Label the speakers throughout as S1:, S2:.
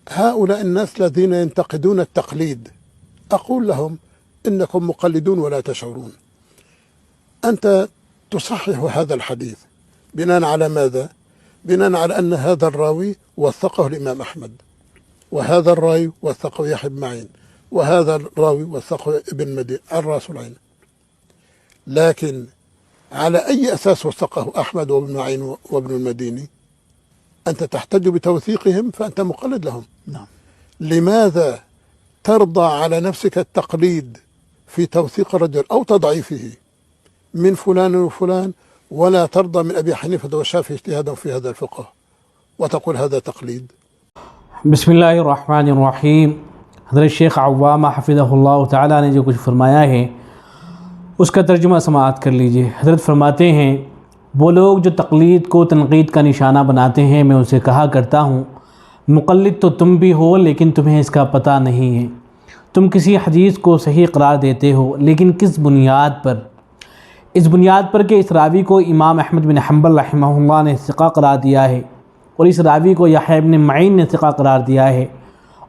S1: هؤلاء الناس الذين ينتقدون التقليد أقول لهم إنكم مقلدون ولا تشعرون. أنت تصحح هذا الحديث بناء على ماذا؟ بناء على أن هذا الراوي وثقه الإمام أحمد، وهذا الراوي وثقه يحيى بن معين، وهذا الراوي وثقه ابن مدين الراس العين. لكن على أي أساس وثقه أحمد وابن معين وابن المديني؟ أنت تحتج بتوثيقهم فأنت مقلد لهم.
S2: نعم.
S1: لماذا ترضى على نفسك التقليد في توثيق الرجل أو تضعيفه من فلان وفلان، ولا ترضى من أبي حنيفة والشافعي اجتهادا في هذا الفقه وتقول هذا تقليد؟
S2: बिस्मिल्लाहिर्रहमानिर्रहीम। हज़रत शेख अव्वामा हफ़िज़हुल्लाह ताला ने जो कुछ फरमाया है उसका तर्जुमा समाअत कर लीजिए। हज़रत फरमाते हैं, वो लोग जो तक़लीद को तनक़ीद का निशाना बनाते हैं, मैं उनसे कहा करता हूँ, मुक़ल्लिद तो तुम भी हो लेकिन तुम्हें इसका पता नहीं है। तुम किसी हदीस को सही करार देते हो, लेकिन किस बुनियाद पर? इस बुनियाद पर कि इस रावी को इमाम अहमद बिन हम्बल रहमहुल्लाह ने सिक़ा करार दिया है, और इस रावी को यहया इब्न मईन ने सिक़ा करार दिया है,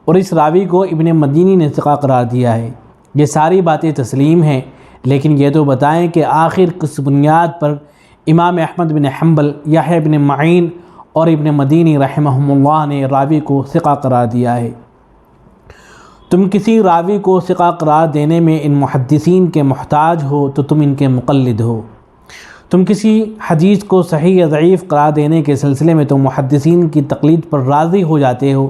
S2: और इस रावी को इब्न मदीनी ने सिक़ा करार दिया है। ये सारी बातें तस्लीम हैं, लेकिन ये तो बताएं कि आखिर किस बुनियाद पर इमाम अहमद बिन हम्बल, यहया इब्न मईन और इब्न मदीनी रहमहुमुल्लाह ने रावी को सिक़ा करार दिया है। तुम किसी रावी को सिक़ा करार देने में इन मुहद्दिसीन के मुहताज हो तो तुम इनके मुक़ल्लिद हो। तुम किसी हदीस को सही या ज़ईफ़ करार देने के सिलसिले में तुम मुहद्दिसीन की तक़लीद पर राज़ी हो जाते हो,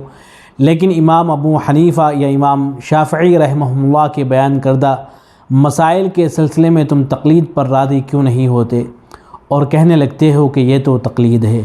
S2: लेकिन इमाम अबू हनीफ़ा या इमाम शाफ़िई रहमहुल्लाह के बयान करदा मसाइल के सिलसिले में तुम तक़लीद पर राज़ी क्यों नहीं होते और कहने लगते हो कि ये तो तक़लीद है।